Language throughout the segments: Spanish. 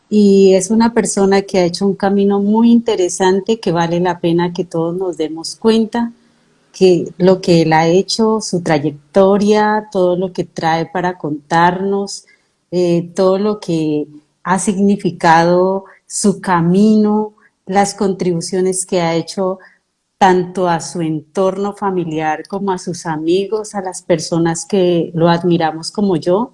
y es una persona que ha hecho un camino muy interesante que vale la pena que todos nos demos cuenta que lo que él ha hecho, su trayectoria, todo lo que trae para contarnos, todo lo que ha significado su camino, las contribuciones que ha hecho tanto a su entorno familiar como a sus amigos, a las personas que lo admiramos como yo.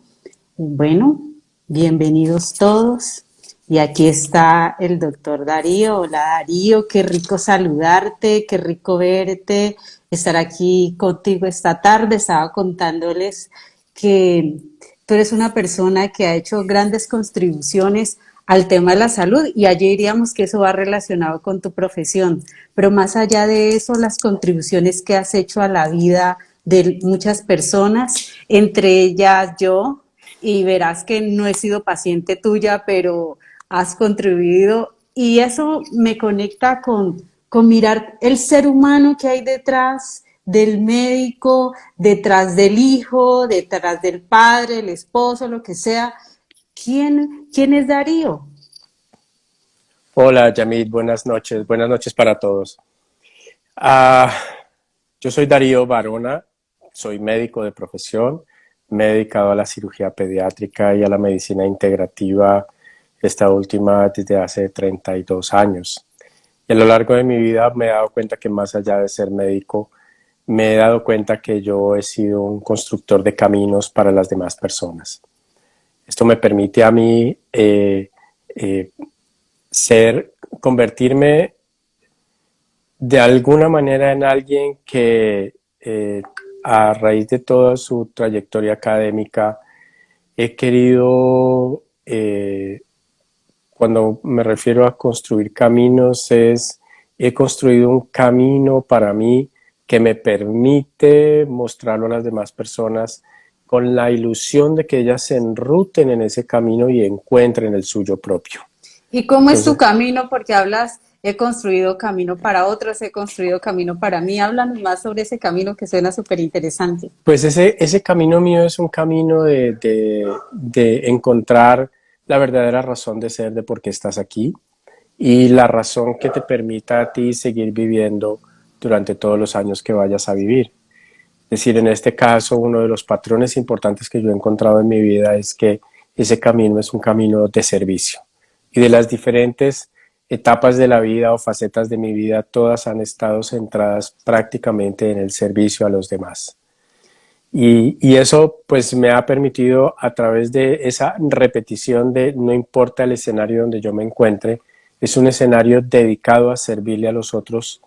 Bueno, bienvenidos todos. Y aquí está el doctor Darío. Hola Darío, qué rico saludarte, qué rico verte, estar aquí contigo esta tarde. Estaba contándoles que tú eres una persona que ha hecho grandes contribuciones al tema de la salud y allí diríamos que eso va relacionado con tu profesión. Pero más allá de eso, las contribuciones que has hecho a la vida de muchas personas, entre ellas yo, y verás que no he sido paciente tuya, pero has contribuido y eso me conecta con mirar el ser humano que hay detrás del médico, detrás del hijo, detrás del padre, el esposo, lo que sea. ¿Quién es Darío? Hola, Yamid, buenas noches para todos. Ah, yo soy Darío Barona, soy médico de profesión, me he dedicado a la cirugía pediátrica y a la medicina integrativa, esta última desde hace 32 años. Y a lo largo de mi vida me he dado cuenta que más allá de ser médico, me he dado cuenta que yo he sido un constructor de caminos para las demás personas. Esto me permite a mí eh, convertirme de alguna manera en alguien que a raíz de toda su trayectoria académica he querido, cuando me refiero a construir caminos, he construido un camino para mí que me permite mostrarlo a las demás personas con la ilusión de que ellas se enruten en ese camino y encuentren el suyo propio. ¿Y cómo es tu Entonces, camino? Porque hablas, he construido camino para otros, he construido camino para mí. Háblanos más sobre ese camino que suena súper interesante. pues ese camino mío es un camino de encontrar la verdadera razón de ser de por qué estás aquí y la razón que te permita a ti seguir viviendo durante todos los años que vayas a vivir. Es decir, en este caso, uno de los patrones importantes que yo he encontrado en mi vida es que ese camino es un camino de servicio. Y de las diferentes etapas de la vida o facetas de mi vida, todas han estado centradas prácticamente en el servicio a los demás. Y eso pues me ha permitido a través de esa repetición de no importa el escenario donde yo me encuentre, es un escenario dedicado a servirle a los otros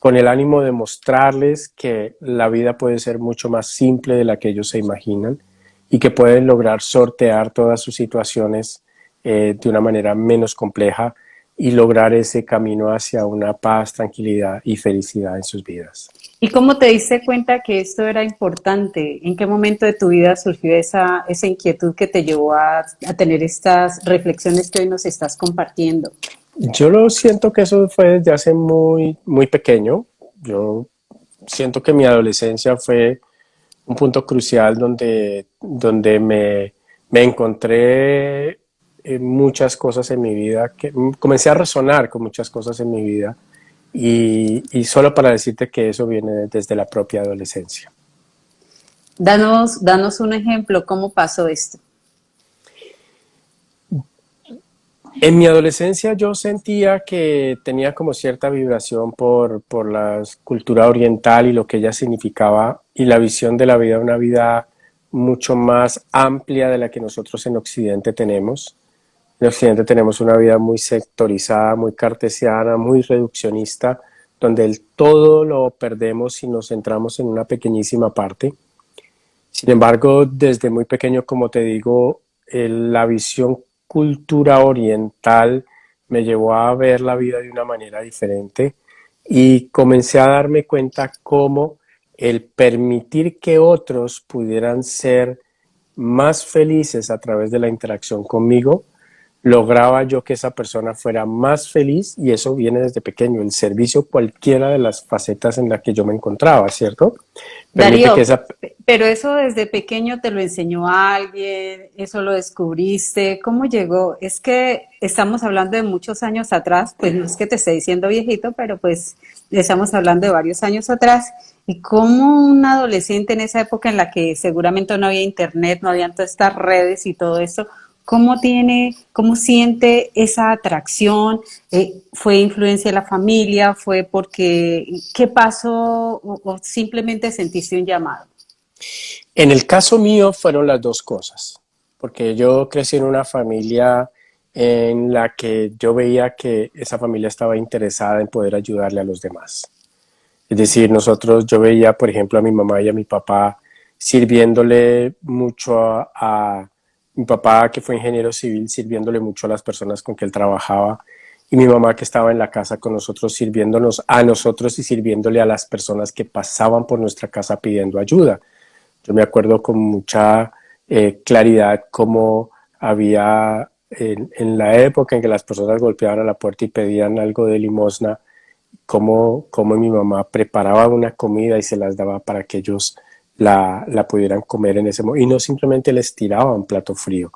con el ánimo de mostrarles que la vida puede ser mucho más simple de la que ellos se imaginan y que pueden lograr sortear todas sus situaciones de una manera menos compleja y lograr ese camino hacia una paz, tranquilidad y felicidad en sus vidas. ¿Y cómo te diste cuenta que esto era importante? ¿En qué momento de tu vida surgió esa inquietud que te llevó a tener estas reflexiones que hoy nos estás compartiendo? Yo lo siento que eso fue desde hace muy pequeño. Yo siento que mi adolescencia fue un punto crucial donde me encontré muchas cosas en mi vida, que comencé a resonar con muchas cosas en mi vida y solo para decirte que eso viene desde la propia adolescencia. Danos un ejemplo, ¿cómo pasó esto? En mi adolescencia yo sentía que tenía como cierta vibración por la cultura oriental y lo que ella significaba y la visión de la vida, una vida mucho más amplia de la que nosotros en Occidente tenemos. En Occidente tenemos una vida muy sectorizada, muy cartesiana, muy reduccionista, donde el todo lo perdemos si nos centramos en una pequeñísima parte. Sin embargo, desde muy pequeño, como te digo, la visión cultura oriental me llevó a ver la vida de una manera diferente y comencé a darme cuenta cómo el permitir que otros pudieran ser más felices a través de la interacción conmigo lograba yo que esa persona fuera más feliz, y eso viene desde pequeño, el servicio, cualquiera de las facetas en las que yo me encontraba, ¿cierto? Permite que Darío, esa... pero eso desde pequeño te lo enseñó alguien, eso lo descubriste, ¿cómo llegó? Es que estamos hablando de muchos años atrás, pues no es que te esté diciendo viejito, pero pues estamos hablando de varios años atrás, y cómo un adolescente en esa época en la que seguramente no había internet, no habían todas estas redes y todo esto, ¿cómo tiene, cómo siente esa atracción? ¿Fue influencia de la familia? ¿Fue porque qué pasó? O simplemente sentiste un llamado? En el caso mío fueron las dos cosas, porque yo crecí en una familia en la que yo veía que esa familia estaba interesada en poder ayudarle a los demás. Es decir, yo veía, por ejemplo, a mi mamá y a mi papá sirviéndole mucho a mi papá, que fue ingeniero civil, sirviéndole mucho a las personas con que él trabajaba, y mi mamá, que estaba en la casa con nosotros, sirviéndonos a nosotros y sirviéndole a las personas que pasaban por nuestra casa pidiendo ayuda. Yo me acuerdo con mucha claridad cómo había en la época en que las personas golpeaban a la puerta y pedían algo de limosna, cómo mi mamá preparaba una comida y se las daba para que ellos la pudieran comer en ese momento. Y no simplemente les tiraba un plato frío,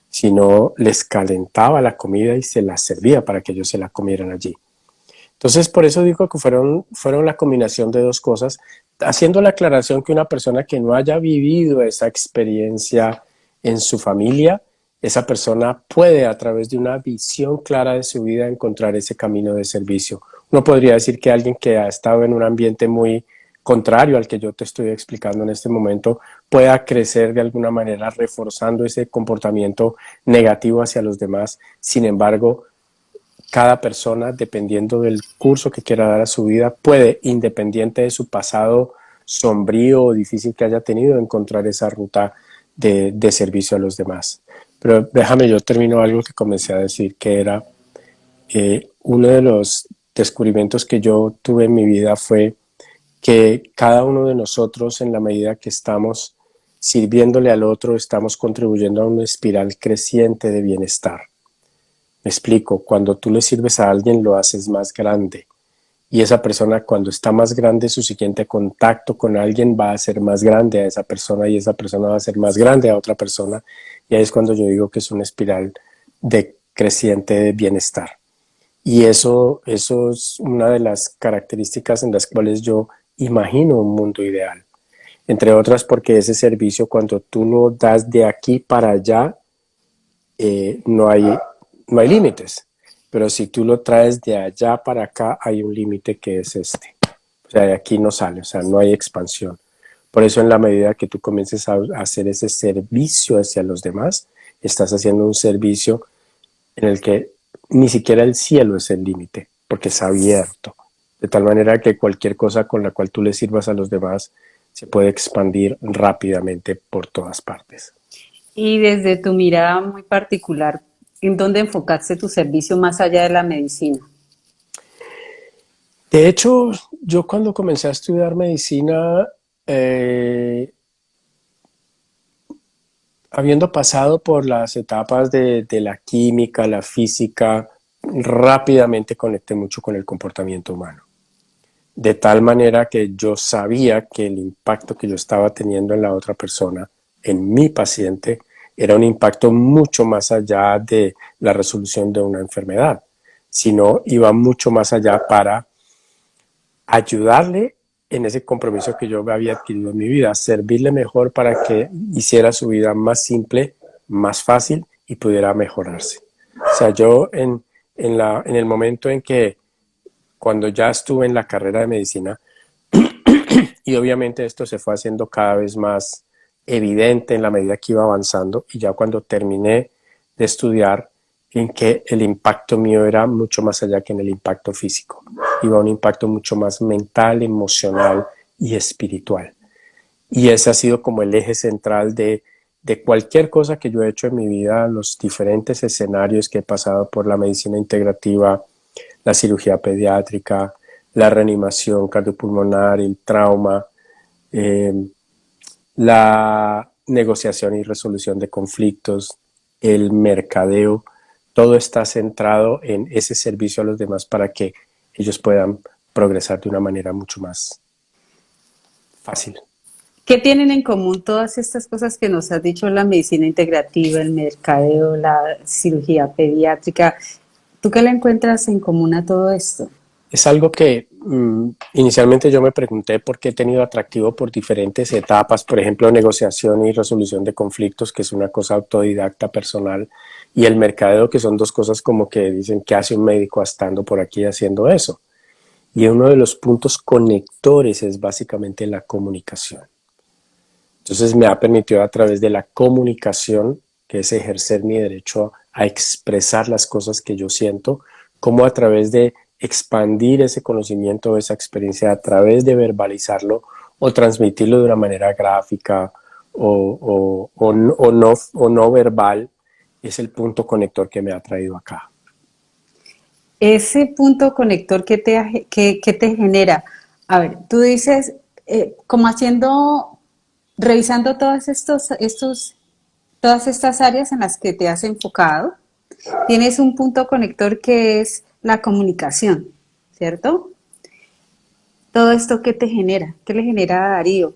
sino les calentaba la comida y se la servía para que ellos se la comieran allí. Entonces, por eso digo que fueron la combinación de dos cosas, haciendo la aclaración que una persona que no haya vivido esa experiencia en su familia, esa persona puede, a través de una visión clara de su vida, encontrar ese camino de servicio. Uno podría decir que alguien que ha estado en un ambiente muy contrario al que yo te estoy explicando en este momento, pueda crecer de alguna manera reforzando ese comportamiento negativo hacia los demás. Sin embargo, cada persona, dependiendo del curso que quiera dar a su vida, puede, independiente de su pasado sombrío o difícil que haya tenido, encontrar esa ruta de servicio a los demás. Pero déjame, yo termino algo que comencé a decir, que era uno de los descubrimientos que yo tuve en mi vida fue que cada uno de nosotros, en la medida que estamos sirviéndole al otro, estamos contribuyendo a una espiral creciente de bienestar. Me explico, cuando tú le sirves a alguien lo haces más grande, y esa persona, cuando está más grande, su siguiente contacto con alguien va a ser más grande a esa persona, y esa persona va a ser más grande a otra persona, y ahí es cuando yo digo que es una espiral de creciente de bienestar. Y eso es una de las características en las cuales yo imagino un mundo ideal. Entre otras porque ese servicio, cuando tú lo das de aquí para allá, no hay límites. Pero si tú lo traes de allá para acá, hay un límite, que es este. O sea, de aquí no sale, o sea, no hay expansión. Por eso, en la medida que tú comiences a hacer ese servicio hacia los demás, estás haciendo un servicio en el que ni siquiera el cielo es el límite, porque es abierto. De tal manera que cualquier cosa con la cual tú le sirvas a los demás se puede expandir rápidamente por todas partes. Y desde tu mirada muy particular, ¿en dónde enfocaste tu servicio más allá de la medicina? De hecho, yo cuando comencé a estudiar medicina, eh, habiendo pasado por las etapas de la química, la física, rápidamente conecté mucho con el comportamiento humano. De tal manera que yo sabía que el impacto que yo estaba teniendo en la otra persona, en mi paciente, era un impacto mucho más allá de la resolución de una enfermedad, sino iba mucho más allá para ayudarle en ese compromiso que yo había adquirido en mi vida, servirle mejor para que hiciera su vida más simple, más fácil, y pudiera mejorarse. O sea, yo en el momento en que, cuando ya estuve en la carrera de medicina, y obviamente esto se fue haciendo cada vez más evidente en la medida que iba avanzando, y ya cuando terminé de estudiar, en que el impacto mío era mucho más allá que en el impacto físico. Iba a un impacto mucho más mental, emocional y espiritual. Y ese ha sido como el eje central de cualquier cosa que yo he hecho en mi vida, los diferentes escenarios que he pasado por la medicina integrativa, la cirugía pediátrica, la reanimación cardiopulmonar, el trauma, eh, la negociación y resolución de conflictos, el mercadeo. todo está centrado en ese servicio a los demás para que ellos puedan progresar de una manera mucho más fácil. ¿Qué tienen en común todas estas cosas que nos has dicho, la medicina integrativa, el mercadeo, la cirugía pediátrica? ¿Tú qué le encuentras en común a todo esto? Es algo que inicialmente yo me pregunté por qué he tenido atractivo por diferentes etapas, por ejemplo, negociación y resolución de conflictos, que es una cosa autodidacta personal, y el mercadeo, que son dos cosas como que dicen que hace un médico estando por aquí haciendo eso. Y uno de los puntos conectores es básicamente la comunicación. Entonces me ha permitido a través de la comunicación, que es ejercer mi derecho a expresar las cosas que yo siento, como a través de expandir ese conocimiento, esa experiencia, a través de verbalizarlo o transmitirlo de una manera gráfica o no verbal, es el punto conector que me ha traído acá. Ese punto conector que te genera. A ver, tú dices, como haciendo, revisando todas estas áreas en las que te has enfocado, tienes un punto conector que es la comunicación, ¿cierto? Todo esto que te genera, ¿qué le genera a Darío?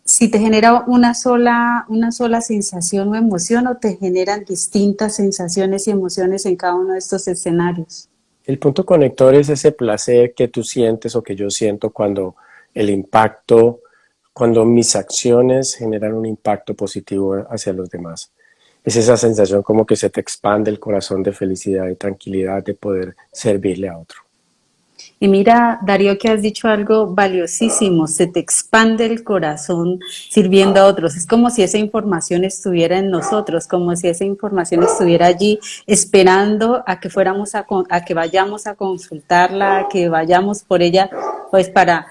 Si te genera una sola sensación o emoción o te generan distintas sensaciones y emociones en cada uno de estos escenarios. El punto conector es ese placer que tú sientes o que yo siento cuando el impacto, cuando mis acciones generan un impacto positivo hacia los demás. Es esa sensación como que se te expande el corazón de felicidad y tranquilidad de poder servirle a otro. Y mira, Darío, que has dicho algo valiosísimo, se te expande el corazón sirviendo a otros. Es como si esa información estuviera en nosotros, como si esa información estuviera allí esperando a que a que vayamos a consultarla, a que vayamos por ella, pues para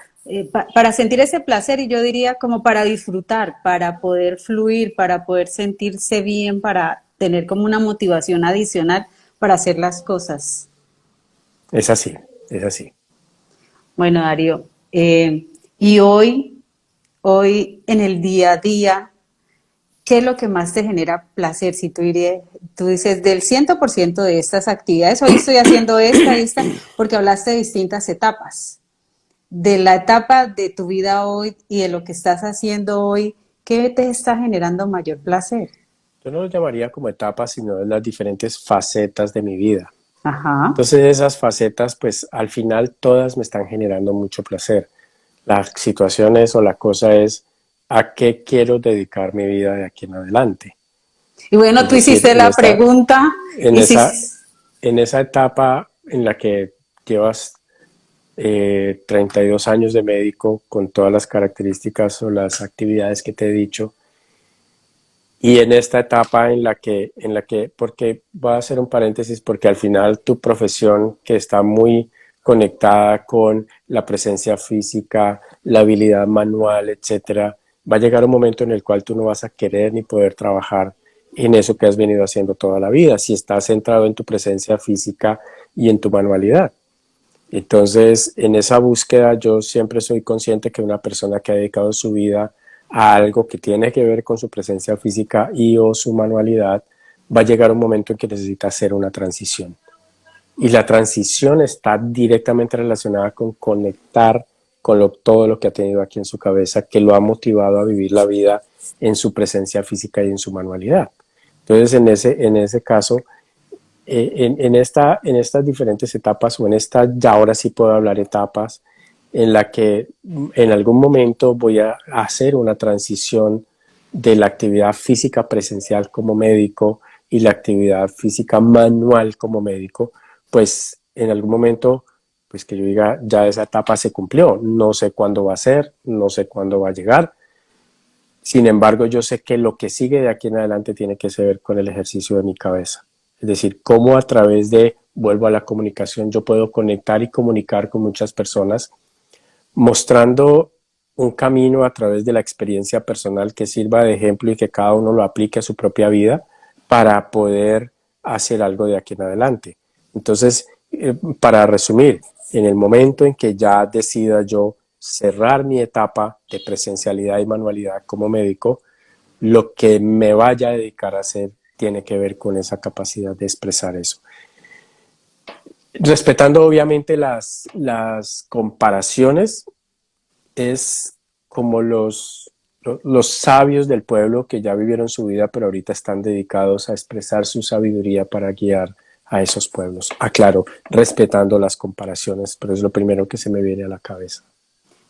sentir ese placer y yo diría como para disfrutar, para poder fluir, para poder sentirse bien, para tener como una motivación adicional para hacer las cosas. Es así, es así. Bueno, Darío, y hoy en el día a día, ¿qué es lo que más te genera placer? Si tú dices del 100% de estas actividades, hoy estoy haciendo esta, porque hablaste de distintas etapas. De la etapa de tu vida hoy y de lo que estás haciendo hoy, ¿qué te está generando mayor placer? Yo no lo llamaría como etapas, sino de las diferentes facetas de mi vida. Ajá. Entonces esas facetas, pues al final todas me están generando mucho placer. La situación es o la cosa es a qué quiero dedicar mi vida de aquí en adelante. Y bueno, Es tú decir, hiciste la pregunta en y si esa, en esa etapa en la que llevas 32 años de médico con todas las características o las actividades que te he dicho, y en esta etapa porque voy a hacer un paréntesis, porque al final tu profesión que está muy conectada con la presencia física, la habilidad manual, etcétera, va a llegar un momento en el cual tú no vas a querer ni poder trabajar en eso que has venido haciendo toda la vida, si estás centrado en tu presencia física y en tu manualidad. Entonces, en esa búsqueda yo siempre soy consciente que una persona que ha dedicado su vida a algo que tiene que ver con su presencia física y o su manualidad, va a llegar un momento en que necesita hacer una transición. Y la transición está directamente relacionada con conectar con todo lo que ha tenido aquí en su cabeza, que lo ha motivado a vivir la vida en su presencia física y en su manualidad. Entonces, en ese caso, en estas diferentes etapas o en esta, ya ahora sí puedo hablar etapas, en la que en algún momento voy a hacer una transición de la actividad física presencial como médico y la actividad física manual como médico, pues en algún momento, pues que yo diga, ya esa etapa se cumplió, no sé cuándo va a ser, no sé cuándo va a llegar. Sin embargo, yo sé que lo que sigue de aquí en adelante tiene que ver con el ejercicio de mi cabeza. Es decir, cómo a través de, vuelvo a la comunicación, yo puedo conectar y comunicar con muchas personas, mostrando un camino a través de la experiencia personal que sirva de ejemplo y que cada uno lo aplique a su propia vida para poder hacer algo de aquí en adelante. Entonces, para resumir, en el momento en que ya decida yo cerrar mi etapa de presencialidad y manualidad como médico, lo que me vaya a dedicar a hacer tiene que ver con esa capacidad de expresar eso. Respetando obviamente las comparaciones, es como los sabios del pueblo que ya vivieron su vida, pero ahorita están dedicados a expresar su sabiduría para guiar a esos pueblos. Aclaro, respetando las comparaciones, pero es lo primero que se me viene a la cabeza.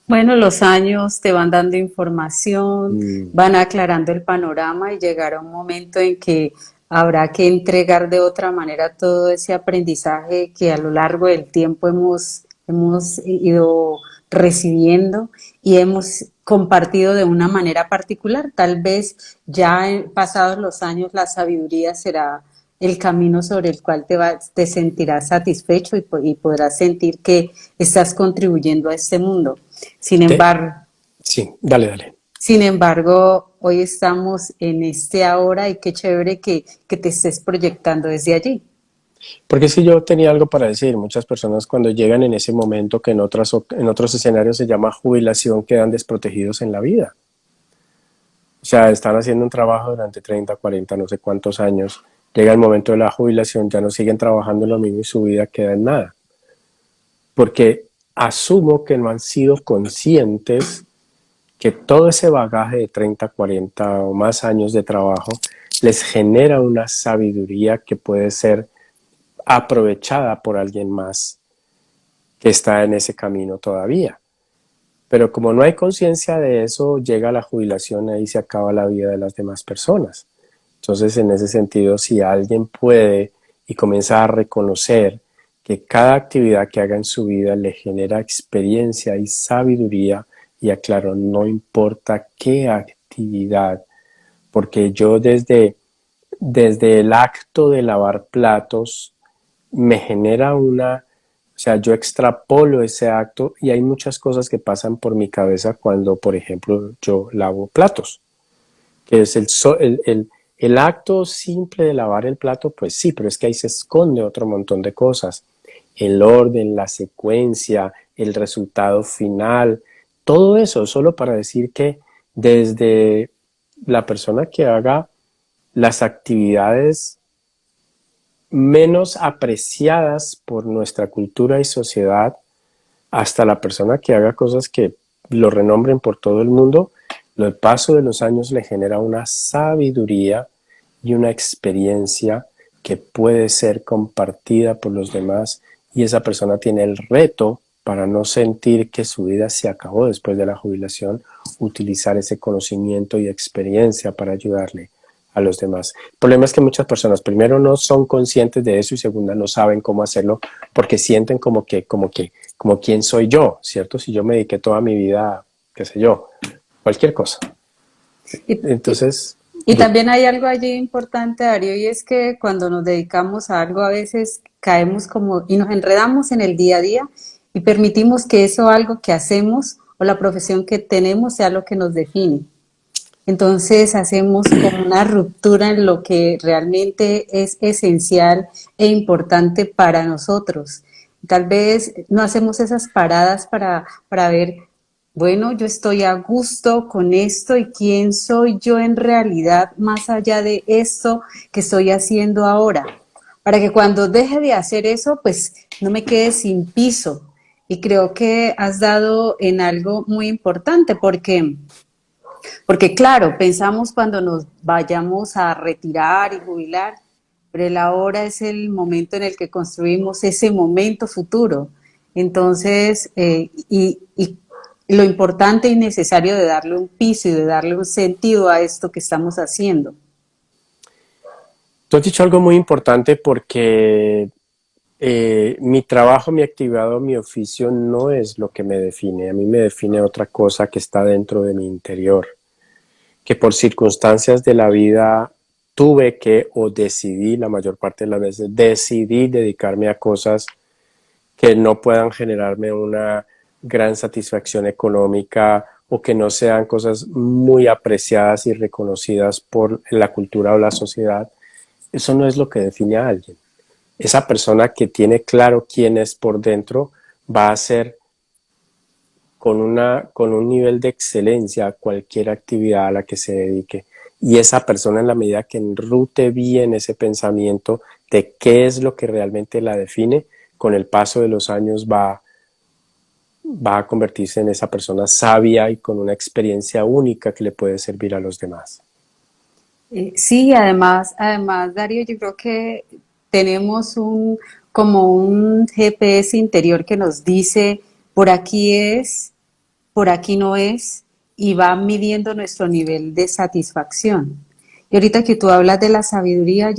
Bueno, los años te van dando información, Mm, van aclarando el panorama y llegará un momento en que habrá que entregar de otra manera todo ese aprendizaje que a lo largo del tiempo hemos ido recibiendo y hemos compartido de una manera particular. Tal vez ya pasados los años la sabiduría será el camino sobre el cual te sentirás satisfecho y podrás sentir que estás contribuyendo a este mundo. Sin te- embargo, sí, dale, dale. sin embargo, hoy estamos en este ahora y qué chévere que te estés proyectando desde allí. Porque si yo tenía algo para decir, muchas personas cuando llegan en ese momento que en otros escenarios se llama jubilación, quedan desprotegidos en la vida. O sea, están haciendo un trabajo durante 30, 40, no sé cuántos años. Llega el momento de la jubilación, ya no siguen trabajando en lo mismo y su vida queda en nada. Porque asumo que no han sido conscientes que todo ese bagaje de 30, 40 o más años de trabajo les genera una sabiduría que puede ser aprovechada por alguien más que está en ese camino todavía. Pero como no hay conciencia de eso, llega la jubilación y ahí se acaba la vida de las demás personas. Entonces, en ese sentido, si alguien puede y comienza a reconocer que cada actividad que haga en su vida le genera experiencia y sabiduría, y aclaro, no importa qué actividad, porque yo desde el acto de lavar platos me genera o sea, yo extrapolo ese acto y hay muchas cosas que pasan por mi cabeza cuando, por ejemplo, yo lavo platos, que es el acto simple de lavar el plato, pues sí, pero es que ahí se esconde otro montón de cosas. El orden, la secuencia, el resultado final, todo eso solo para decir que desde la persona que haga las actividades menos apreciadas por nuestra cultura y sociedad, hasta la persona que haga cosas que lo renombren por todo el mundo, el paso de los años le genera una sabiduría y una experiencia que puede ser compartida por los demás y esa persona tiene el reto para no sentir que su vida se acabó después de la jubilación, utilizar ese conocimiento y experiencia para ayudarle a los demás. El problema es que muchas personas, primero, no son conscientes de eso y segunda, no saben cómo hacerlo porque sienten como quién soy yo, ¿cierto? Si yo me dediqué toda mi vida, qué sé yo, cualquier cosa. Y, y- Entonces, y también hay algo allí importante, Darío, y es que cuando nos dedicamos a algo a veces caemos como y nos enredamos en el día a día y permitimos que eso algo que hacemos o la profesión que tenemos sea lo que nos define. Entonces hacemos como una ruptura en lo que realmente es esencial e importante para nosotros. Tal vez no hacemos esas paradas para ver, bueno, yo estoy a gusto con esto y quién soy yo en realidad más allá de esto que estoy haciendo ahora. Para que cuando deje de hacer eso, pues no me quede sin piso. Y creo que has dado en algo muy importante porque claro, pensamos cuando nos vayamos a retirar y jubilar, pero el ahora es el momento en el que construimos ese momento futuro. Entonces, lo importante y necesario de darle un piso y de darle un sentido a esto que estamos haciendo. tú has dicho algo muy importante porque mi trabajo, mi actividad o mi oficio no es lo que me define. A mí me define otra cosa que está dentro de mi interior, que por circunstancias de la vida tuve que o decidí, la mayor parte de las veces, decidí dedicarme a cosas que no puedan generarme una gran satisfacción económica o que no sean cosas muy apreciadas y reconocidas por la cultura o la sociedad. Eso no es lo que define a alguien. Esa persona que tiene claro quién es por dentro va a ser con un nivel de excelencia cualquier actividad a la que se dedique. Y esa persona, en la medida que enrute bien ese pensamiento, de qué es lo que realmente la define, con el paso de los años va a convertirse en esa persona sabia y con una experiencia única que le puede servir a los demás. Sí, además, Darío, yo creo que tenemos como un GPS interior que nos dice por aquí es, por aquí no es, y va midiendo nuestro nivel de satisfacción. Y ahorita que tú hablas de la sabiduría,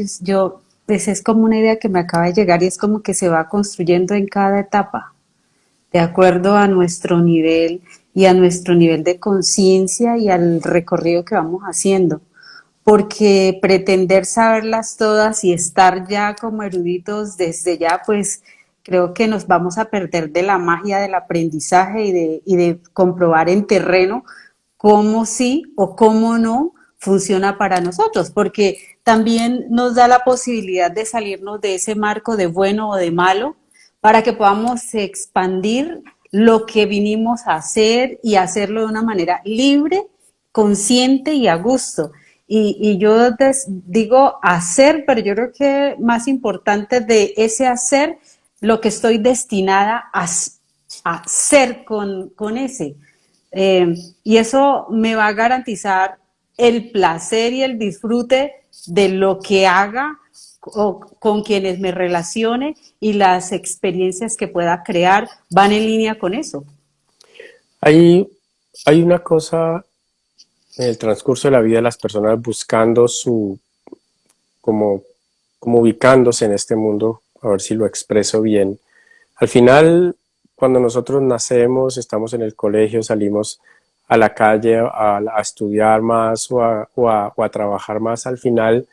pues es como una idea que me acaba de llegar y es como que se va construyendo en cada etapa, de acuerdo a nuestro nivel y a nuestro nivel de conciencia y al recorrido que vamos haciendo, porque pretender saberlas todas y estar ya como eruditos desde ya, pues creo que nos vamos a perder de la magia del aprendizaje y de comprobar en terreno cómo sí o cómo no funciona para nosotros, porque también nos da la posibilidad de salirnos de ese marco de bueno o de malo para que podamos expandir lo que vinimos a hacer y hacerlo de una manera libre, consciente y a gusto. Y yo digo hacer, pero yo creo que más importante de ese hacer, lo que estoy destinada a hacer con ese. Y eso me va a garantizar el placer y el disfrute de lo que haga o con quienes me relacione y las experiencias que pueda crear van en línea con eso. Hay, hay una cosa en el transcurso de la vida de las personas buscando como, como ubicándose en este mundo, a ver si lo expreso bien. Al final, cuando nosotros nacemos, estamos en el colegio, salimos a la calle a estudiar más o a trabajar más, al final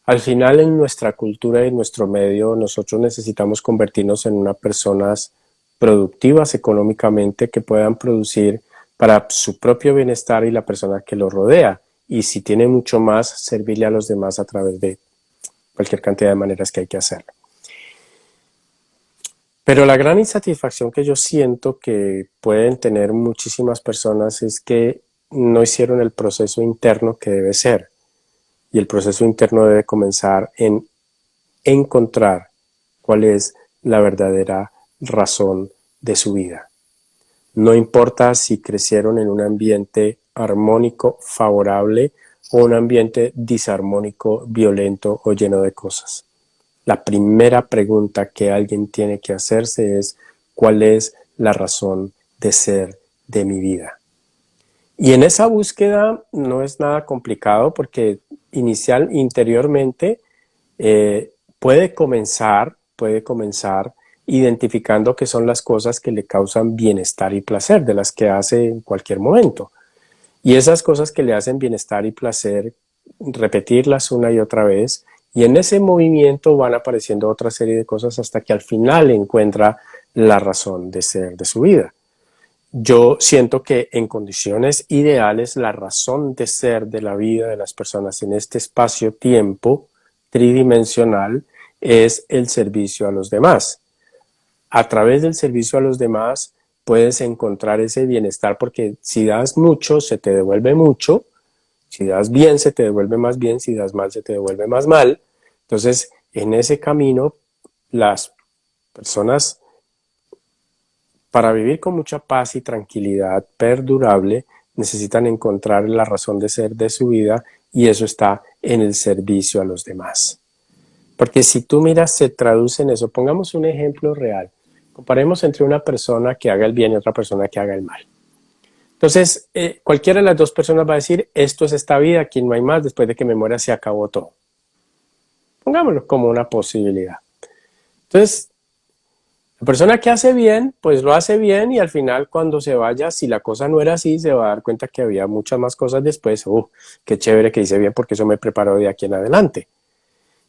en nuestra cultura y en nuestro medio, nosotros necesitamos convertirnos en unas personas productivas económicamente que puedan producir para su propio bienestar y la persona que lo rodea. Y si tiene mucho más, servirle a los demás a través de cualquier cantidad de maneras que hay que hacerlo. Pero la gran insatisfacción que yo siento que pueden tener muchísimas personas es que no hicieron el proceso interno que debe ser. Y el proceso interno debe comenzar en encontrar cuál es la verdadera razón de su vida. No importa si crecieron en un ambiente armónico, favorable, o un ambiente disarmónico, violento o lleno de cosas. La primera pregunta que alguien tiene que hacerse es ¿cuál es la razón de ser de mi vida? Y en esa búsqueda no es nada complicado porque interiormente puede comenzar identificando qué son las cosas que le causan bienestar y placer, de las que hace en cualquier momento. Y esas cosas que le hacen bienestar y placer, repetirlas una y otra vez, y en ese movimiento van apareciendo otra serie de cosas hasta que al final encuentra la razón de ser de su vida. Yo siento que en condiciones ideales la razón de ser de la vida de las personas en este espacio-tiempo tridimensional es el servicio a los demás. A través del servicio a los demás puedes encontrar ese bienestar porque si das mucho se te devuelve mucho, si das bien se te devuelve más bien, si das mal se te devuelve más mal. Entonces en ese camino las personas, para vivir con mucha paz y tranquilidad perdurable, necesitan encontrar la razón de ser de su vida y eso está en el servicio a los demás. Porque si tú miras, se traduce en eso. Pongamos un ejemplo real. Comparemos entre una persona que haga el bien y otra persona que haga el mal. Entonces, cualquiera de las dos personas va a decir, esto es esta vida, aquí no hay más, después de que me muera se acabó todo. Pongámoslo como una posibilidad. Entonces, la persona que hace bien, pues lo hace bien y al final cuando se vaya, si la cosa no era así, se va a dar cuenta que había muchas más cosas después. Qué chévere que hice bien porque eso me preparó de aquí en adelante.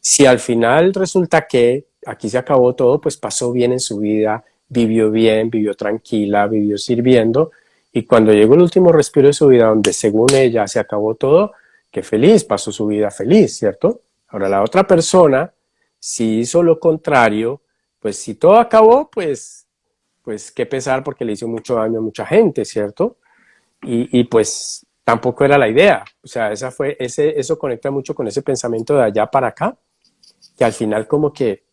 Si al final resulta que aquí se acabó todo, pues pasó bien en su vida, bien, vivió tranquila, vivió sirviendo, y cuando llegó el último respiro de su vida, donde según ella se acabó todo, qué feliz, pasó su vida feliz, ¿cierto? Ahora la otra persona, si hizo lo contrario, pues si todo acabó, pues qué pesar porque le hizo mucho daño a mucha gente, ¿cierto? Y pues tampoco era la idea. O sea, eso conecta mucho con ese pensamiento de allá para acá, que al final como que,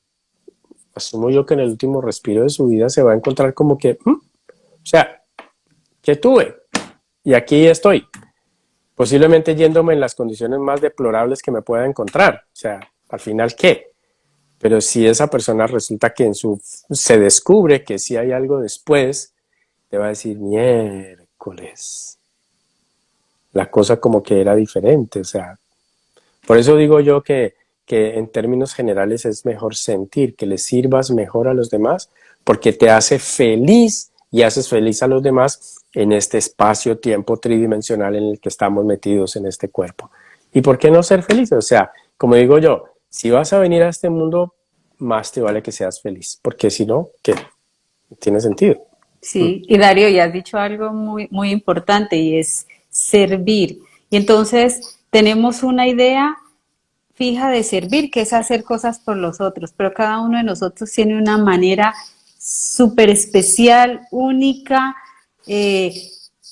asumo yo que en el último respiro de su vida se va a encontrar como que, o sea, ¿qué tuve? Y aquí estoy, posiblemente yéndome en las condiciones más deplorables que me pueda encontrar. O sea, al final, ¿qué? Pero si esa persona resulta que se descubre que si hay algo después, te va a decir, miércoles, la cosa como que era diferente. O sea, por eso digo yo que en términos generales es mejor sentir, que le sirvas mejor a los demás, porque te hace feliz y haces feliz a los demás en este espacio-tiempo tridimensional en el que estamos metidos en este cuerpo. ¿Y por qué no ser felices? O sea, como digo yo, si vas a venir a este mundo, más te vale que seas feliz, porque si no, ¿qué? No tiene sentido. Sí, y Darío, ya has dicho algo muy importante y es servir. Y entonces tenemos una idea fija de servir, que es hacer cosas por los otros, pero cada uno de nosotros tiene una manera súper especial, única, eh,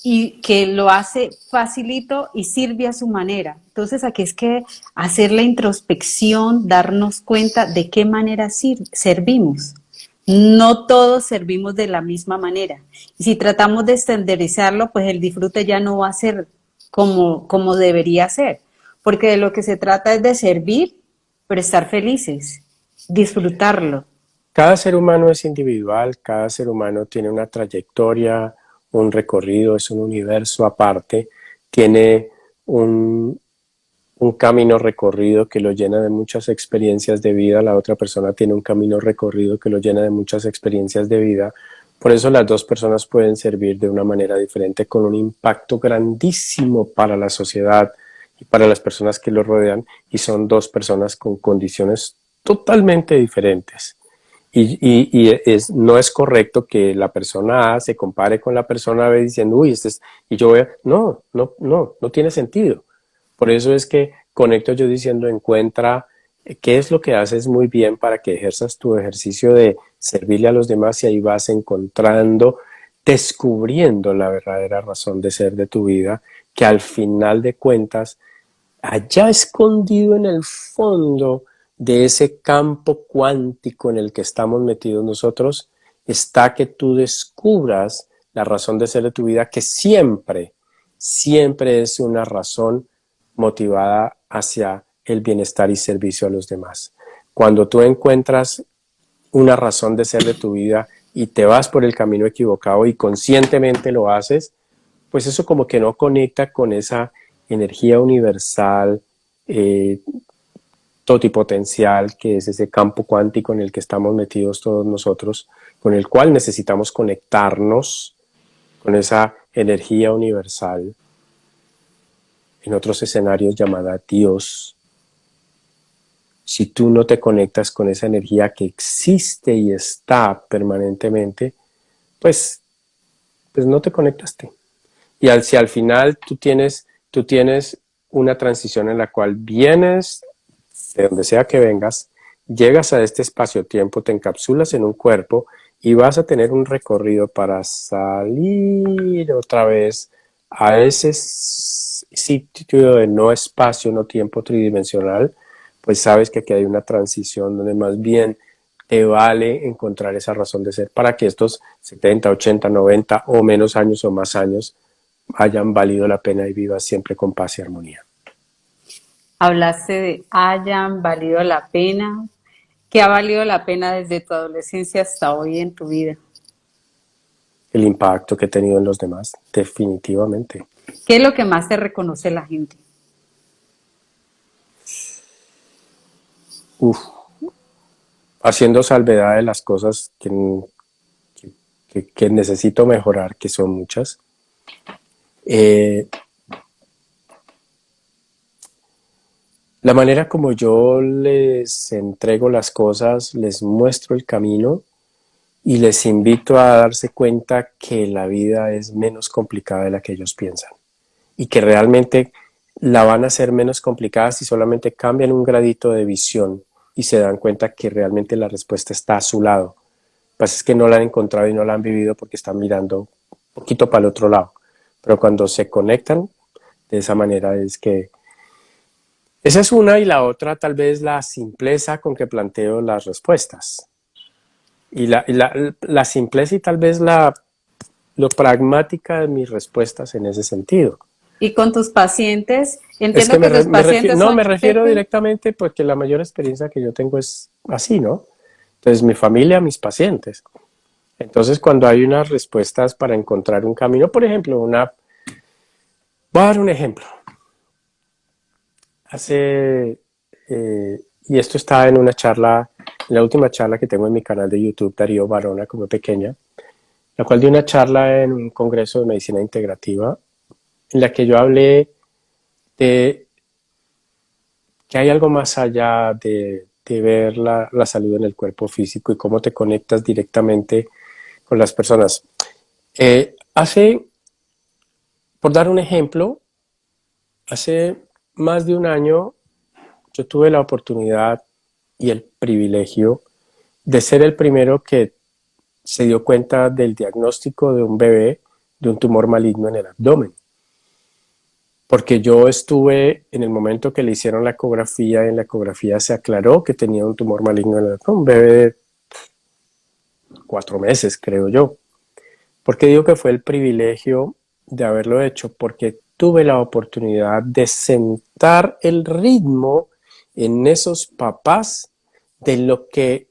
y que lo hace facilito y sirve a su manera. Entonces aquí es que hacer la introspección, darnos cuenta de qué manera servimos. No todos servimos de la misma manera. Y si tratamos de estandarizarlo, pues el disfrute ya no va a ser como debería ser. Porque de lo que se trata es de servir, pero estar felices, disfrutarlo. Cada ser humano es individual, cada ser humano tiene una trayectoria, un recorrido, es un universo aparte, tiene un, un camino recorrido que lo llena de muchas experiencias de vida, la otra persona tiene un camino recorrido que lo llena de muchas experiencias de vida. Por eso las dos personas pueden servir de una manera diferente con un impacto grandísimo para la sociedad y para las personas que lo rodean, y son dos personas con condiciones totalmente diferentes. No es correcto que la persona A se compare con la persona B diciendo, uy, y yo voy a... No, no, no, no tiene sentido. Por eso es que conecto yo diciendo, encuentra qué es lo que haces muy bien para que ejerzas tu ejercicio de servirle a los demás, y ahí vas encontrando, descubriendo la verdadera razón de ser de tu vida, que al final de cuentas, allá escondido en el fondo de ese campo cuántico en el que estamos metidos nosotros, está que tú descubras la razón de ser de tu vida, que siempre, siempre es una razón motivada hacia el bienestar y servicio a los demás. Cuando tú encuentras una razón de ser de tu vida y te vas por el camino equivocado y conscientemente lo haces, pues eso como que no conecta con esa energía universal, eh, totipotencial, que es ese campo cuántico en el que estamos metidos todos nosotros, con el cual necesitamos conectarnos con esa energía universal, en otros escenarios llamada Dios. Si tú no te conectas con esa energía que existe y está permanentemente, pues, pues no te conectaste. Y si al final tú tienes una transición en la cual vienes de donde sea que vengas, llegas a este espacio-tiempo, te encapsulas en un cuerpo y vas a tener un recorrido para salir otra vez a ese sitio de no espacio, no tiempo tridimensional, pues sabes que aquí hay una transición donde más bien te vale encontrar esa razón de ser para que estos 70, 80, 90 o menos años o más años hayan valido la pena y vivas siempre con paz y armonía. Hablaste de hayan valido la pena. ¿Qué ha valido la pena desde tu adolescencia hasta hoy en tu vida? El impacto que he tenido en los demás, definitivamente. ¿Qué es lo que más te reconoce la gente? Uf, haciendo salvedad de las cosas que necesito mejorar, que son muchas. Eh, la manera como yo les entrego las cosas, les muestro el camino y les invito a darse cuenta que la vida es menos complicada de la que ellos piensan, y que realmente la van a hacer menos complicada si solamente cambian un gradito de visión y se dan cuenta que realmente la respuesta está a su lado. Lo que pasa es que no la han encontrado y no la han vivido porque están mirando un poquito para el otro lado. Pero cuando se conectan de esa manera es que Esa es una y la otra tal vez la simpleza con que planteo las respuestas. Y la simpleza y tal vez lo pragmática de mis respuestas en ese sentido. Y con tus pacientes, Es entiendo que que tus pacientes no, son me refiero pequeños. directamente porque la mayor experiencia que yo tengo es así, ¿no? Entonces, mi familia, mis pacientes. Entonces, cuando hay unas respuestas para encontrar un camino, por ejemplo, voy a dar un ejemplo. Hace, y esto está en una charla, en la última charla que tengo en mi canal de YouTube, Darío Barona, como pequeña, la cual di una charla en un congreso de medicina integrativa, en la que yo hablé de que hay algo más allá de ver la salud en el cuerpo físico y cómo te conectas directamente con las personas. Por dar un ejemplo, hace más de un año yo tuve la oportunidad y el privilegio de ser el primero que se dio cuenta del diagnóstico de un bebé de un tumor maligno en el abdomen. Porque yo estuve en el momento que le hicieron la ecografía, y en la ecografía se aclaró que tenía un tumor maligno en el abdomen, un bebé de 4 meses, creo yo. ¿Por qué digo que fue el privilegio de haberlo hecho? Porque tuve la oportunidad de sentar el ritmo en esos papás de lo que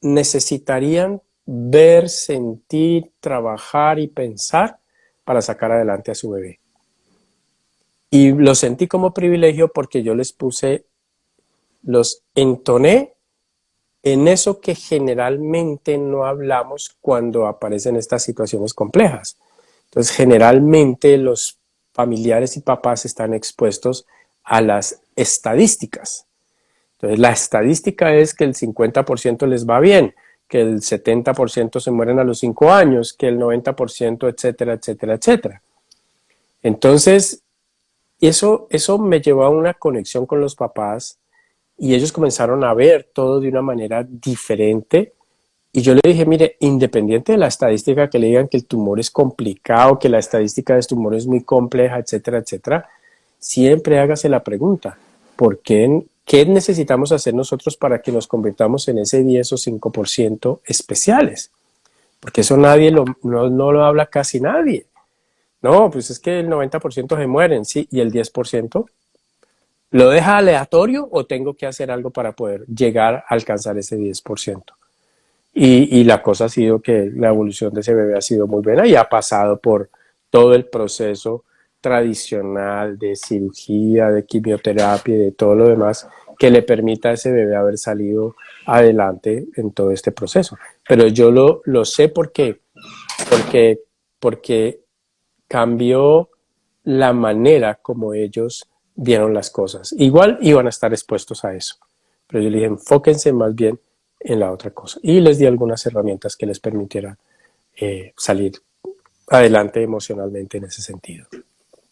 necesitarían ver, sentir, trabajar y pensar para sacar adelante a su bebé. Y lo sentí como privilegio porque yo los entoné en eso que generalmente no hablamos cuando aparecen estas situaciones complejas. Entonces, generalmente los familiares y papás están expuestos a las estadísticas. Entonces, la estadística es que el 50% les va bien, que el 70% se mueren a los 5 años, que el 90%, etcétera, etcétera, etcétera. Entonces, eso me llevó a una conexión con los papás y ellos comenzaron a ver todo de una manera diferente. Y yo le dije, mire, independiente de la estadística que le digan que el tumor es complicado, que la estadística de este tumor es muy compleja, etcétera, etcétera, siempre hágase la pregunta, ¿qué necesitamos hacer nosotros para que nos convirtamos en ese 10 o 5% especiales? Porque eso no lo habla casi nadie. No, pues es que el 90% se mueren, sí, y el 10%. ¿Lo deja aleatorio o tengo que hacer algo para poder llegar a alcanzar ese 10%? Y la cosa ha sido que la evolución de ese bebé ha sido muy buena y ha pasado por todo el proceso tradicional de cirugía, de quimioterapia y de todo lo demás que le permita a ese bebé haber salido adelante en todo este proceso. Pero yo lo sé porque, porque cambió la manera como ellos vieron las cosas. Igual iban a estar expuestos a eso, pero yo les dije, enfóquense más bien en la otra cosa. Y les di algunas herramientas que les permitieran salir adelante emocionalmente en ese sentido.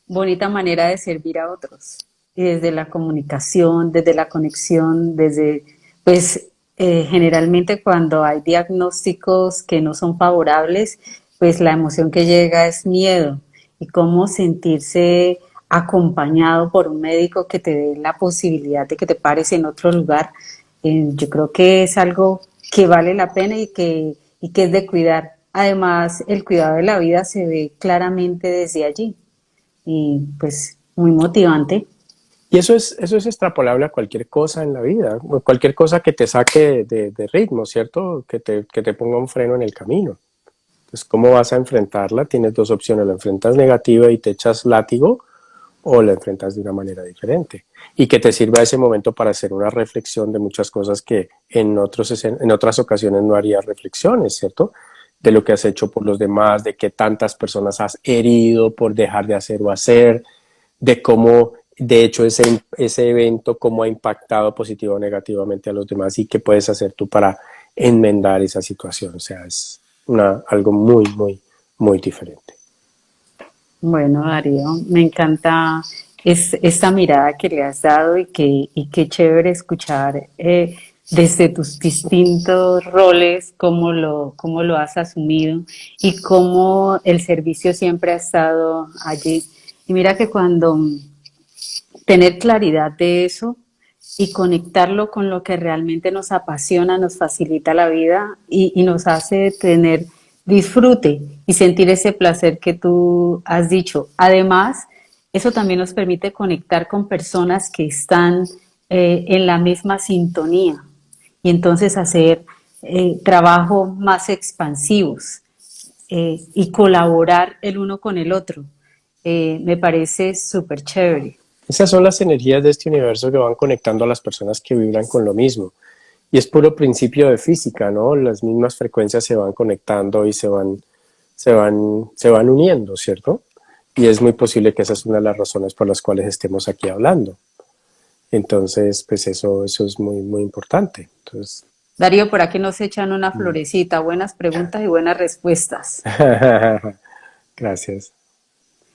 Bonita manera de servir a otros. Y desde la comunicación, desde la conexión, desde, pues generalmente cuando hay diagnósticos que no son favorables, pues la emoción que llega es miedo y cómo sentirse acompañado por un médico que te dé la posibilidad de que te pares en otro lugar. Yo creo que es algo que vale la pena y que es de cuidar. Además, el cuidado de la vida se ve claramente desde allí y pues muy motivante. Y eso es extrapolable a cualquier cosa en la vida, cualquier cosa que te saque de ritmo, ¿cierto? Que te ponga un freno en el camino. Entonces, ¿cómo vas a enfrentarla? Tienes dos opciones, la enfrentas negativa y te echas látigo o la enfrentas de una manera diferente. Y que te sirva ese momento para hacer una reflexión de muchas cosas que en otras ocasiones no harías reflexiones, ¿cierto? De lo que has hecho por los demás, de qué tantas personas has herido por dejar de hacer o hacer, de cómo, de hecho, ese evento, cómo ha impactado positivo o negativamente a los demás y qué puedes hacer tú para enmendar esa situación. O sea, es algo muy, muy, muy diferente. Bueno, Darío, me encanta esta mirada que le has dado y qué chévere escuchar desde tus distintos roles cómo lo has asumido y cómo el servicio siempre ha estado allí. Y mira que cuando tener claridad de eso y conectarlo con lo que realmente nos apasiona, nos facilita la vida y nos hace tener disfrute y sentir ese placer que tú has dicho. Además, eso también nos permite conectar con personas que están en la misma sintonía y entonces hacer trabajos más expansivos y colaborar el uno con el otro. Me parece súper chévere. Esas son las energías de este universo que van conectando a las personas que vibran con lo mismo. Y es puro principio de física, ¿no? Las mismas frecuencias se van conectando y se van uniendo, ¿cierto? Y es muy posible que esa es una de las razones por las cuales estemos aquí hablando. Entonces, pues eso es muy, muy importante. Entonces, Darío, por aquí nos echan una florecita. Buenas preguntas y buenas respuestas. gracias,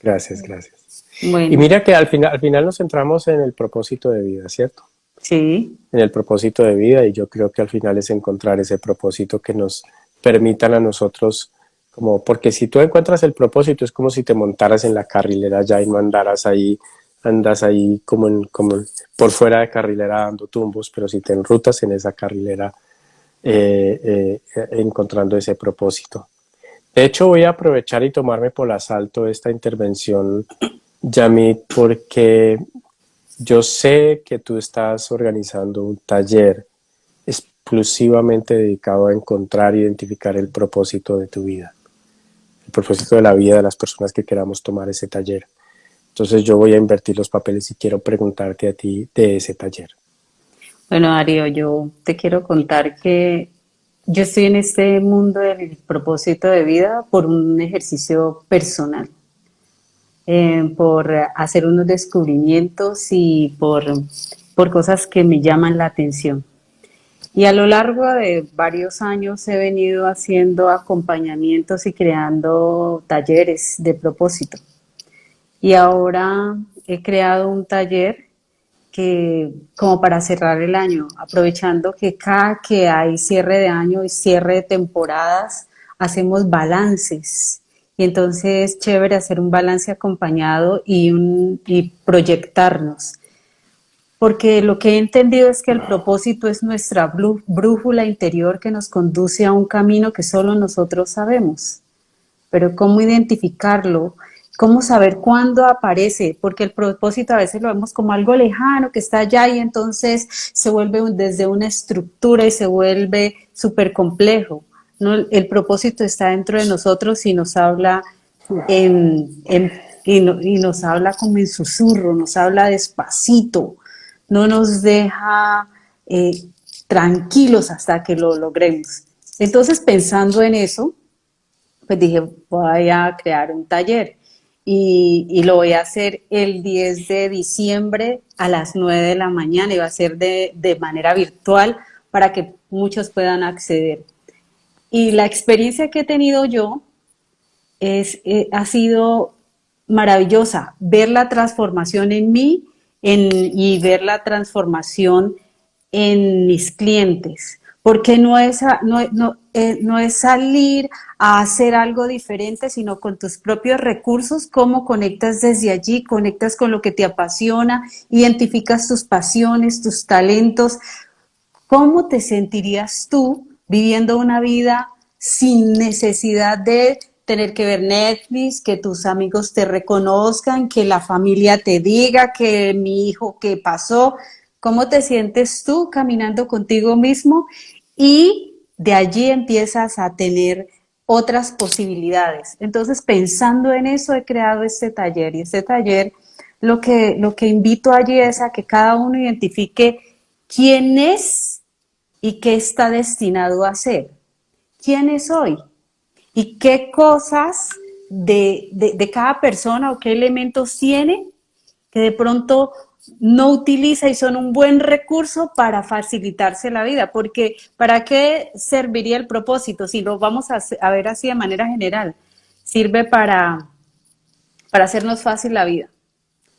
gracias, gracias. Y Bueno, mira que al final nos centramos en el propósito de vida, ¿cierto? sí, En el propósito de vida y yo creo que al final es encontrar ese propósito que nos permitan a nosotros como, porque si tú encuentras el propósito es como si te montaras en la carrilera ya y no andas ahí como por fuera de carrilera dando tumbos, pero si te enrutas en esa carrilera encontrando ese propósito. De hecho, voy a aprovechar y tomarme por asalto esta intervención, Yamit, porque yo sé que tú estás organizando un taller exclusivamente dedicado a encontrar e identificar el propósito de tu vida, el propósito de la vida de las personas que queramos tomar ese taller. Entonces yo voy a invertir los papeles y quiero preguntarte a ti de ese taller. bueno, Darío, yo te quiero contar que yo estoy en este mundo del propósito de vida por un ejercicio personal, por hacer unos descubrimientos y por cosas que me llaman la atención. Y a lo largo de varios años he venido haciendo acompañamientos y creando talleres de propósito. Y ahora he creado un taller que, como para cerrar el año, aprovechando que cada que hay cierre de año y cierre de temporadas, hacemos balances. Y entonces es chévere hacer un balance acompañado y proyectarnos. Porque lo que he entendido es que el propósito es nuestra brújula interior que nos conduce a un camino que solo nosotros sabemos. Pero ¿cómo identificarlo? ¿Cómo saber cuándo aparece? Porque el propósito a veces lo vemos como algo lejano que está allá y entonces se vuelve desde una estructura y se vuelve súper complejo. ¿No? El propósito está dentro de nosotros y nos habla y nos habla como en susurro, nos habla despacito, no nos deja tranquilos hasta que lo logremos. Entonces, pensando en eso, pues dije, voy a crear un taller y lo voy a hacer el 10 de diciembre a las 9 de la mañana y va a ser de manera virtual para que muchos puedan acceder. Y la experiencia que he tenido yo ha sido maravillosa, ver la transformación en mí y ver la transformación en mis clientes, porque no es salir a hacer algo diferente, sino con tus propios recursos, cómo conectas desde allí, conectas con lo que te apasiona, identificas tus pasiones, tus talentos. ¿Cómo te sentirías tú viviendo una vida sin necesidad de tener que ver Netflix, que tus amigos te reconozcan, que la familia te diga que mi hijo qué pasó? ¿Cómo te sientes tú caminando contigo mismo? Y de allí empiezas a tener otras posibilidades. Entonces, pensando en eso, he creado este taller y este taller lo que invito allí es a que cada uno identifique quién es y qué está destinado a ser. ¿Quién es hoy? ¿Y qué cosas de cada persona o qué elementos tiene que de pronto no utiliza y son un buen recurso para facilitarse la vida? Porque ¿para qué serviría el propósito si lo vamos a ver así de manera general? Sirve para hacernos fácil la vida,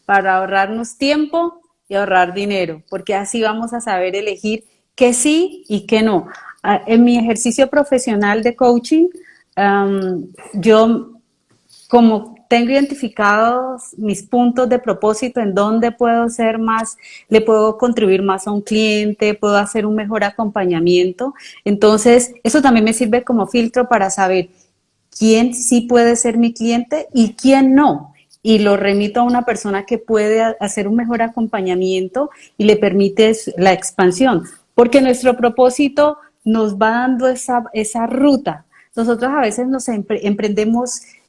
para ahorrarnos tiempo y ahorrar dinero, porque así vamos a saber elegir qué sí y qué no. En mi ejercicio profesional de coaching, yo como tengo identificados mis puntos de propósito, en dónde puedo ser más, le puedo contribuir más a un cliente, puedo hacer un mejor acompañamiento. Entonces, eso también me sirve como filtro para saber quién sí puede ser mi cliente y quién no. Y lo remito a una persona que puede hacer un mejor acompañamiento y le permite la expansión. Porque nuestro propósito nos va dando esa ruta. Nosotros a veces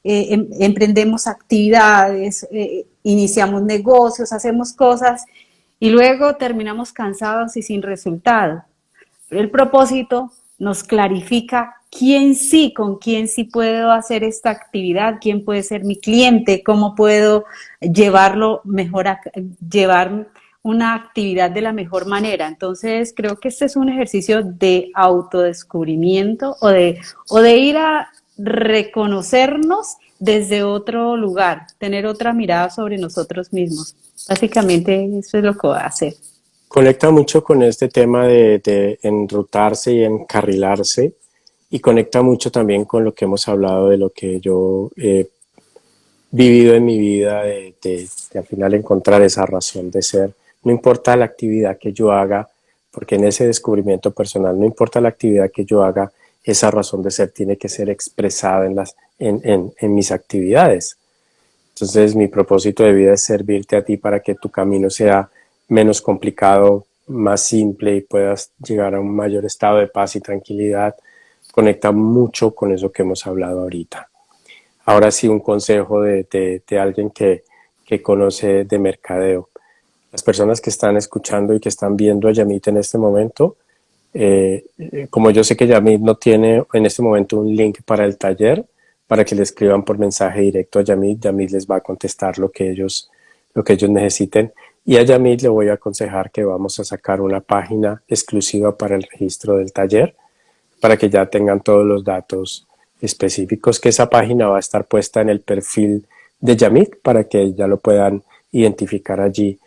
emprendemos actividades, iniciamos negocios, hacemos cosas y luego terminamos cansados y sin resultado. El propósito nos clarifica con quién sí puedo hacer esta actividad, quién puede ser mi cliente, cómo puedo llevarlo mejor, llevar una actividad de la mejor manera. Entonces, creo que este es un ejercicio de autodescubrimiento o de ir a reconocernos desde otro lugar, tener otra mirada sobre nosotros mismos. Básicamente, eso es lo que voy a hacer. Conecta mucho con este tema de enrutarse y encarrilarse y conecta mucho también con lo que hemos hablado de lo que yo he vivido en mi vida, de al final encontrar esa razón de ser. No importa la actividad que yo haga, porque en ese descubrimiento personal, no importa la actividad que yo haga, esa razón de ser tiene que ser expresada en mis actividades. Entonces, mi propósito de vida es servirte a ti para que tu camino sea menos complicado, más simple y puedas llegar a un mayor estado de paz y tranquilidad. Conecta mucho con eso que hemos hablado ahorita. Ahora sí, un consejo de alguien que conoce de mercadeo. Las personas que están escuchando y que están viendo a Yamit en este momento, como yo sé que Yamit no tiene en este momento un link para el taller, para que le escriban por mensaje directo a Yamit, Yamit les va a contestar lo que ellos necesiten. Y a Yamit le voy a aconsejar que vamos a sacar una página exclusiva para el registro del taller, para que ya tengan todos los datos específicos, que esa página va a estar puesta en el perfil de Yamit para que ya lo puedan identificar allí.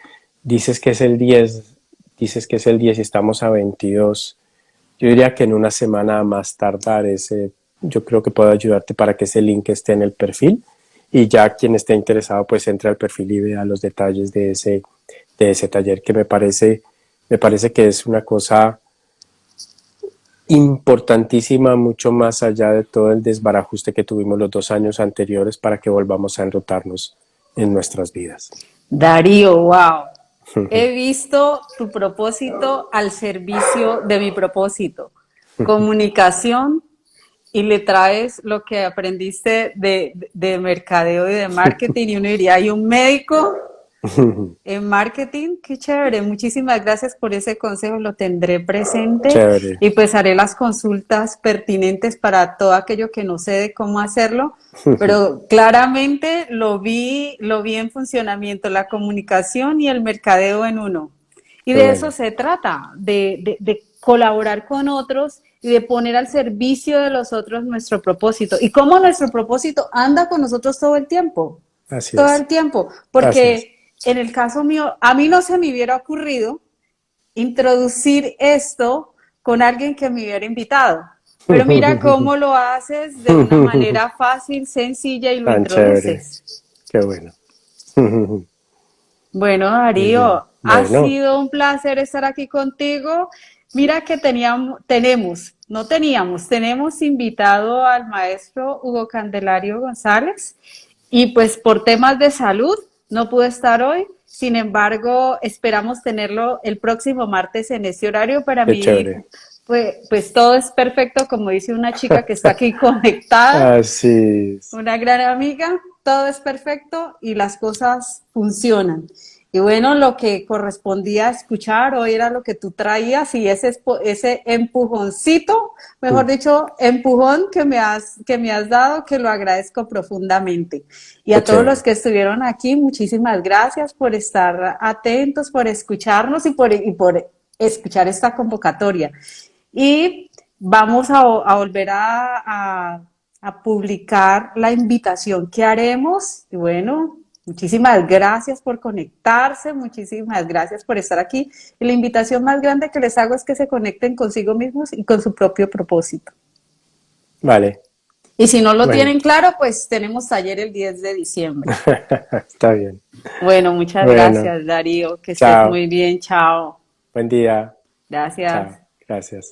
Dices que es el 10, dices que es el 10 y estamos a 22. Yo diría que en una semana a más tardar yo creo que puedo ayudarte para que ese link esté en el perfil y ya quien esté interesado pues entre al perfil y vea los detalles de ese taller que me parece que es una cosa importantísima, mucho más allá de todo el desbarajuste que tuvimos los 2 años anteriores para que volvamos a enrutarnos en nuestras vidas. Darío, wow. He visto tu propósito al servicio de mi propósito. Comunicación y le traes lo que aprendiste de mercadeo y de marketing y uno diría, hay un médico en marketing, qué chévere. Muchísimas gracias por ese consejo, lo tendré presente Chévere. y pues haré las consultas pertinentes para todo aquello que no sé de cómo hacerlo, pero claramente lo vi en funcionamiento, la comunicación y el mercadeo en uno. Y Qué de eso bueno. se trata, de colaborar con otros y de poner al servicio de los otros nuestro propósito. Y cómo nuestro propósito anda con nosotros Así todo es. el tiempo, Así es. porque en el caso mío, a mí no se me hubiera ocurrido introducir esto con alguien que me hubiera invitado. Pero mira cómo lo haces de una manera fácil, sencilla y lo Tan chévere. introduces. Qué bueno. Bueno, Muy bien. Darío, ha Bueno, sido un placer estar aquí contigo. Mira que tenemos invitado al maestro Hugo Candelario González y pues por temas de salud no pude estar hoy. Sin embargo, esperamos tenerlo el próximo martes en este horario. Para qué mí, chévere. pues todo es perfecto, como dice una chica que está aquí conectada, Así es. una gran amiga, todo es perfecto y las cosas funcionan. Y bueno, lo que correspondía escuchar hoy era lo que tú traías y ese empujoncito, mejor dicho, empujón que me has dado, que lo agradezco profundamente. Y Qué a todos los chévere. que estuvieron aquí, muchísimas gracias por estar atentos, por escucharnos y por escuchar esta convocatoria. Y vamos a volver a publicar la invitación que haremos. Y bueno, muchísimas gracias por conectarse, muchísimas gracias por estar aquí. Y la invitación más grande que les hago es que se conecten consigo mismos y con su propio propósito. Vale. Y si no lo Bueno, tienen claro, pues tenemos taller el 10 de diciembre. está bien. Bueno, muchas Bueno, gracias, Darío. Que estés chao. muy bien. Chao. Buen día. Gracias. Chao. Gracias.